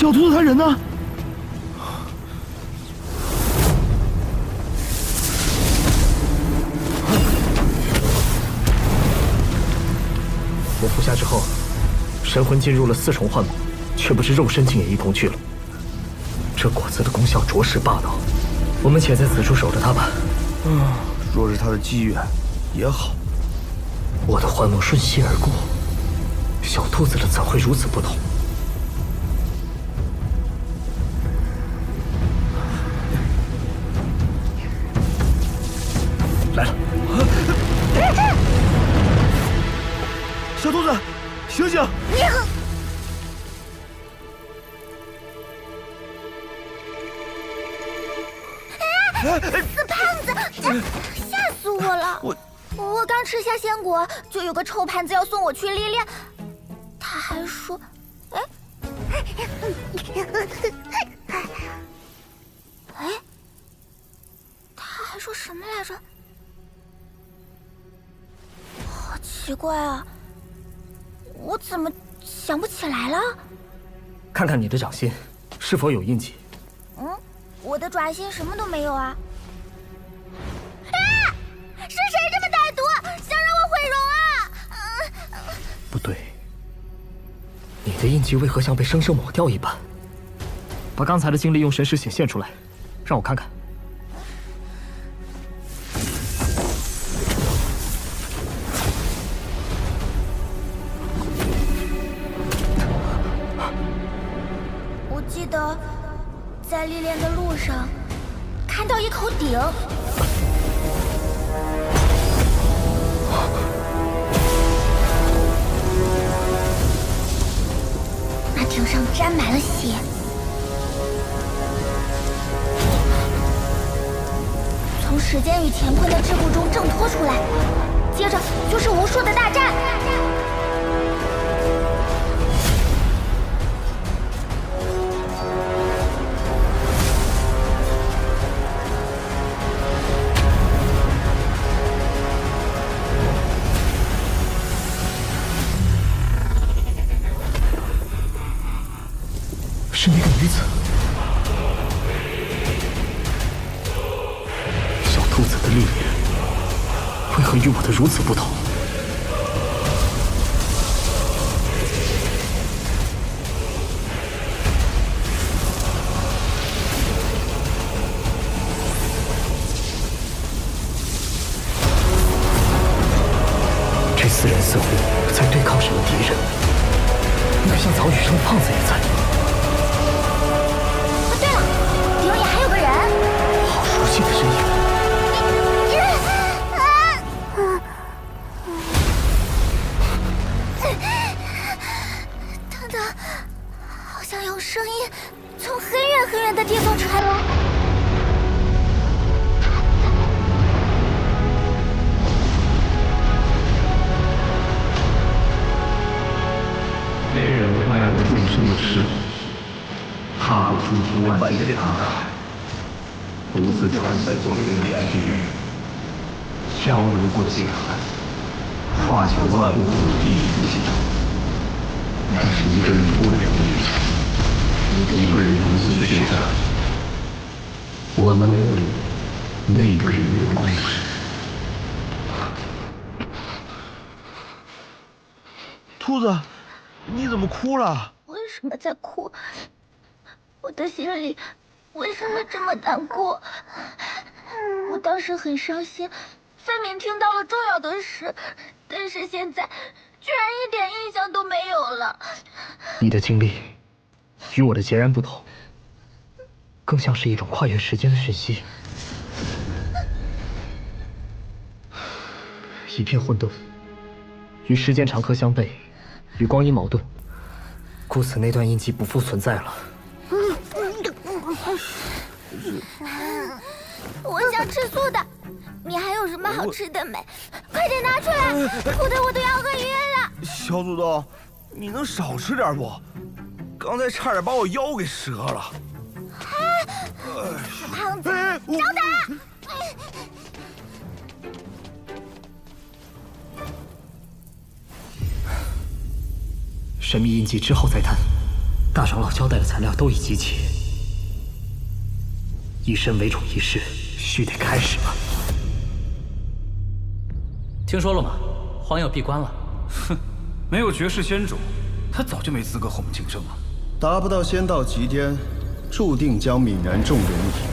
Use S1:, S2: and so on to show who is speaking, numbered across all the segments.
S1: 小兔子他人呢？
S2: 我服下之后，神魂进入了四重幻魔，却不知肉身竟也一同去了。这果子的功效着实霸道，我们且在此处守着它吧。
S1: 若是他的机缘，也好。
S2: 我的幻魔瞬息而过，小兔子的怎会如此不同？来了，
S1: 小兔子，醒醒！
S3: 死胖子，吓死我了！我刚吃下仙果，就有个臭盘子要送我去历练，他还说，他还说什么来着？好奇怪啊！我怎么想不起来了？
S2: 看看你的掌心，是否有印记？
S3: 我的爪心什么都没有啊！是谁这么歹毒，想让我毁容啊？
S2: 不对，你的印记为何像被生生抹掉一般？把刚才的经历用神识显现出来，让我看看。
S3: 我记得在历练的路上看到一口鼎。那鼎上沾满了血，从时间与乾坤的桎梏中挣脱出来，接着就是无数的大战。
S2: 是那个女子，小兔子的历练为何与我的如此不同？这四人似乎在对抗什么敌人，那个像早羽生的胖子也在。熟悉的身影，
S3: 等等，好像有声音从很远很远的地方传来。
S4: 没人快乐众生的时候，踏出出万千大海。独自穿在左右的区域，漂流过境海，化解万物第一步。但是一个人不了一场，一个人独自决战。我们没有那个人的故事。
S1: 兔子，你怎么哭了？
S3: 为什么在哭？我的心里为什么这么难过？我当时很伤心，分明听到了重要的事，但是现在居然一点印象都没有了。
S2: 你的经历与我的截然不同，更像是一种跨越时间的讯息。一片混沌，与时间长河相悖，与光阴矛盾，故此那段印记不复存在了。
S3: 我想吃素的，你还有什么好吃的没？快点拿出来，哭得我都要饿晕了。
S1: 小土豆，你能少吃点不？刚才差点把我腰给折了。
S3: 死胖子，找他！
S2: 神秘印记之后再谈。大长老交代的材料都已集齐，以身为主仪式须得开始了。
S5: 听说了吗？荒药闭关了。
S6: 哼，没有绝世仙主，他早就没资格和我们竞争了。
S7: 达不到仙道极巅，注定将泯然众人矣。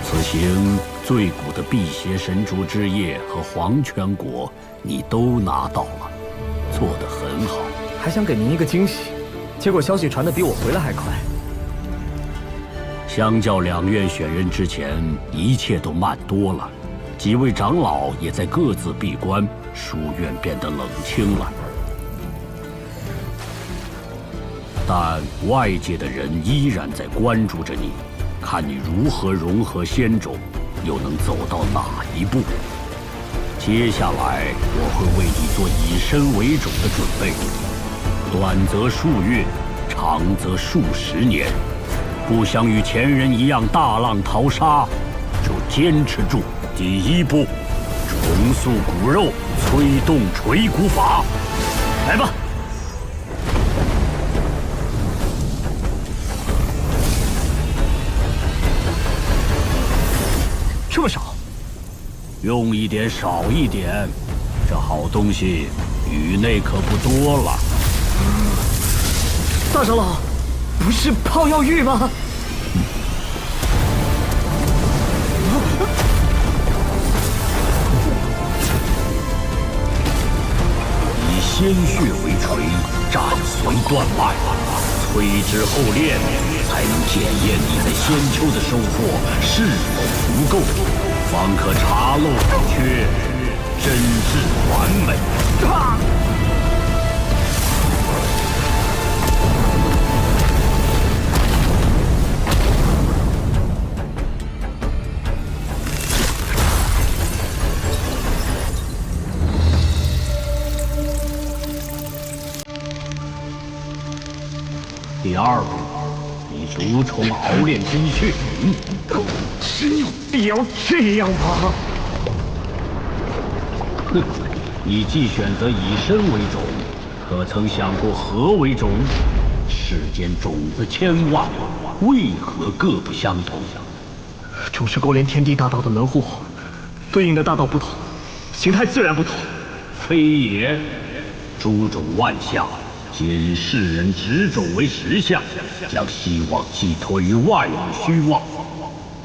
S4: 此行最古的辟邪神珠之液和黄泉果，你都拿到了，做得很好。
S2: 还想给您一个惊喜，结果消息传得比我回来还快。
S4: 相较两院选人之前，一切都慢多了。几位长老也在各自闭关，书院变得冷清了。但外界的人依然在关注着你。 看你如何融合仙种，又能走到哪一步？接下来我会为你做以身为种的准备，短则数月，长则数十年。不想与前人一样大浪淘沙，就坚持住。第一步，重塑骨肉，催动锤骨法，来吧！
S2: 这么少，
S4: 用一点少一点，这好东西宇内可不多了。
S2: 大长老，不是泡药浴吗？
S4: 以鲜血为锤，斩髓断脉，淬之后炼，才能检验你在仙丘的收获是否足够，方可查漏补缺，真至完美。第二步，以毒虫熬炼精血。
S2: 只有必要这样吗？
S4: 哼，你既选择以身为种，可曾想过何为种？世间种子千万，为何各不相同？
S2: 种是勾连天地大道的门户，对应的大道不同，形态自然不同。
S4: 非也，诸种万象。 皆以世人执种为实相，将希望寄托于外物虚妄。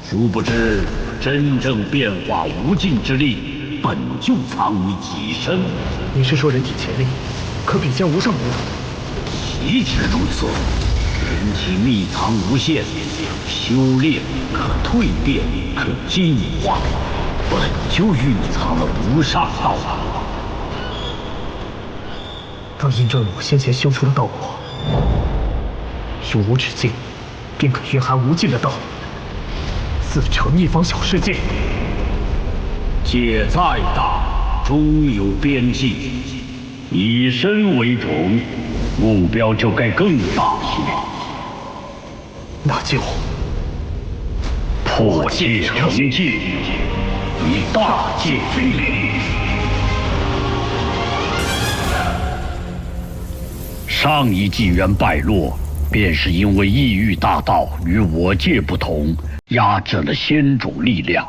S4: 殊不知，真正变化无尽之力，本就藏于己身。
S2: 你是说人体潜力可比肩无上魔物？
S4: 岂止如此，人体秘藏无限，修炼可蜕变，可进化，本就蕴藏了无上道法。
S2: 当印证了我先前修出的道果，永无止境，便可蕴含无尽的道，自成一方小世界。
S4: 界再大，终有边际。以身为种，目标就该更大些。
S2: 那就
S4: 破界成界，以大界为领。 上一纪元败落，便是因为异域大道与我界不同，压制了仙种力量。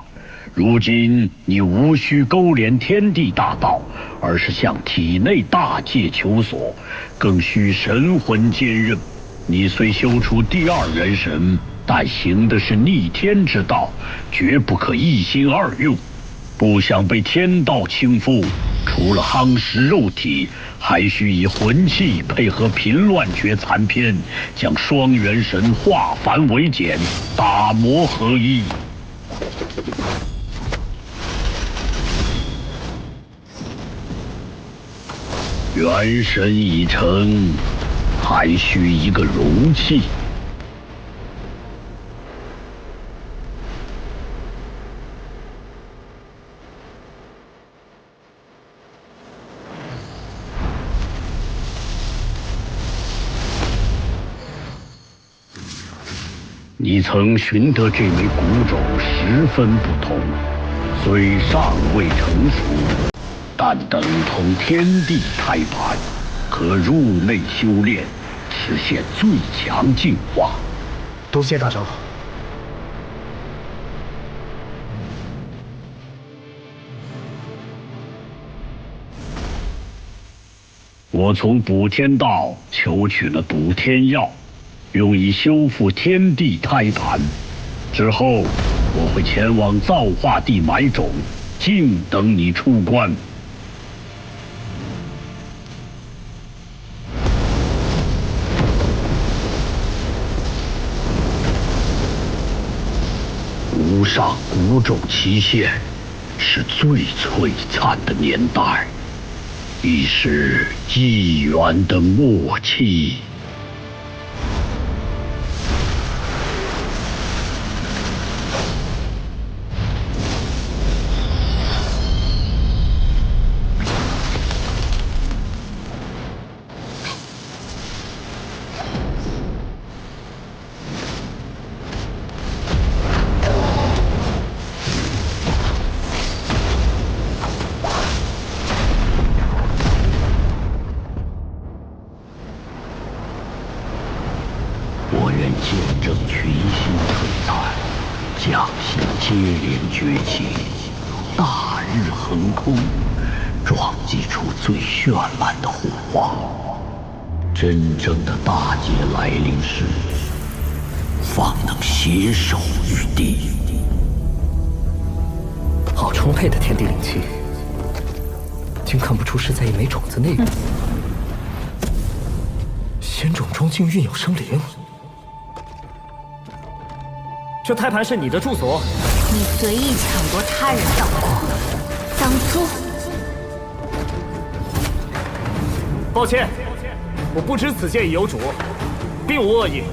S4: 如今你无需勾连天地大道，而是向体内大界求索，更需神魂兼任。你虽修出第二元神，但行的是逆天之道，绝不可一心二用。不想被天道倾覆，除了夯实肉体。 还需以魂气配合平乱诀残篇，将双元神化繁为简，打磨合一。元神已成，还需一个容器。你曾寻得这枚古种十分不同，虽尚未成熟，但等同天地胎盘，可入内修炼，实现最强进化。
S2: 多谢大长老。
S4: 我从补天道求取了补天药，用以修复天地胎盘。之后，我会前往造化地埋种，静等你出关。无上古种期限是最璀璨的年代。已是纪元的末期。我愿见证群星璀璨，将星接连崛起，大日横空，撞击出最绚烂的火花。真正的大劫来临时，方能携手于地。
S2: 好充沛的天地灵气，竟看不出是在一枚种子内部。仙种中竟蕴有生灵。这胎盘是你的住所？
S3: 你随意抢夺他人道果，当诛！
S2: 抱歉，我不知此界已有主，并无恶意。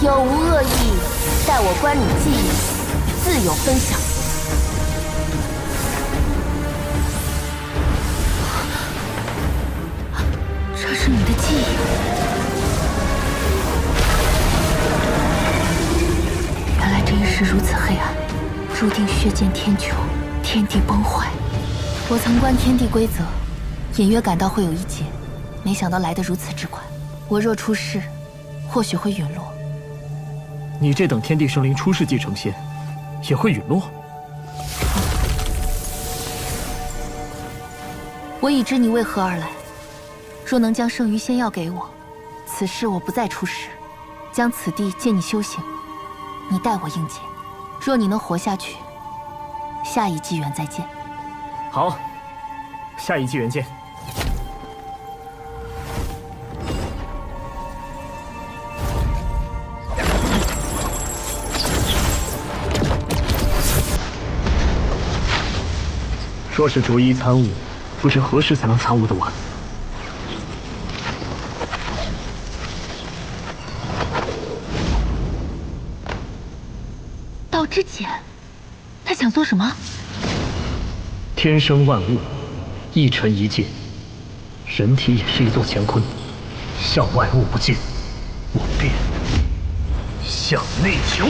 S3: 有无恶意，待我观你记忆，自有分晓。这是你的记忆。原来这一世如此黑暗，注定血溅天穹，天地崩坏。我曾观天地规则，隐约感到会有一劫，没想到来得如此之快。我若出世，或许会陨落。
S2: 你这等天地生灵出世即成仙，也会陨落？
S3: 我已知你为何而来。若能将剩余仙药给我，此事我不再出世，将此地借你修行，你代我应劫。若你能活下去，下一纪元再见。
S2: 好，下一纪元见。说是逐一参悟，不知何时才能参悟得完。
S3: 道之简，他想做什么？
S2: 天生万物，一尘一界，人体也是一座乾坤，向外物不进，我便向内求。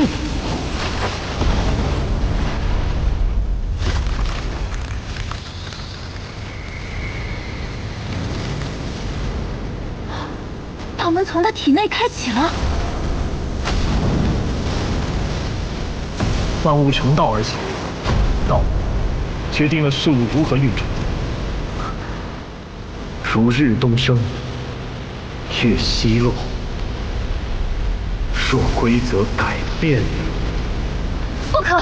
S3: 道门从他体内开启了。
S2: 万物成道而行，道决定了事物如何运转。如日东升，月西落，若规则改变了，
S3: 不可！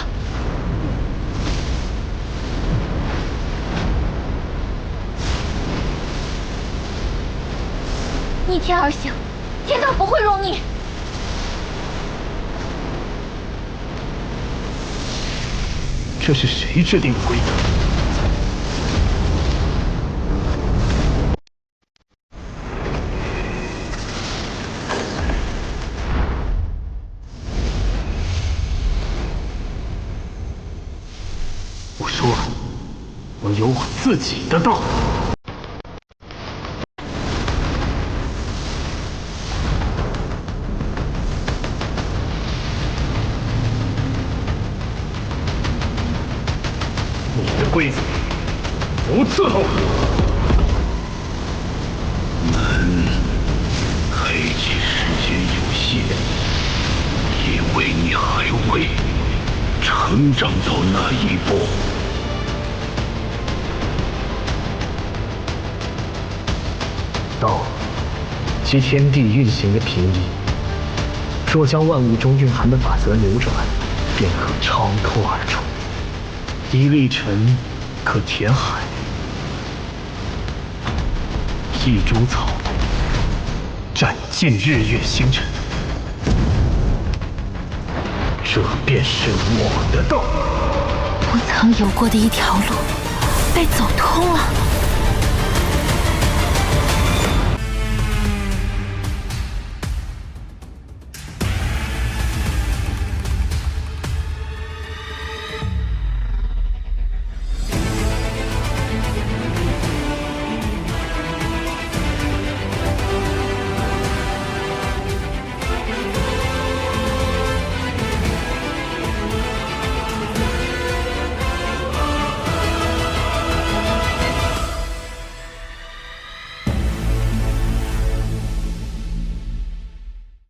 S3: 逆天而行，天道不会容你。
S2: 这是谁制定的规则？我说了，我有我自己的道。规则，不伺候。
S4: 黑棋时间有限，因为你还未成长到那一步。
S2: 道即天地运行的平移，若将万物中蕴含的法则扭转，便可超脱而出。一粒尘可填海，一株草斩尽日月星辰。这便是我的道。
S3: 不曾有过的一条路，被走通了。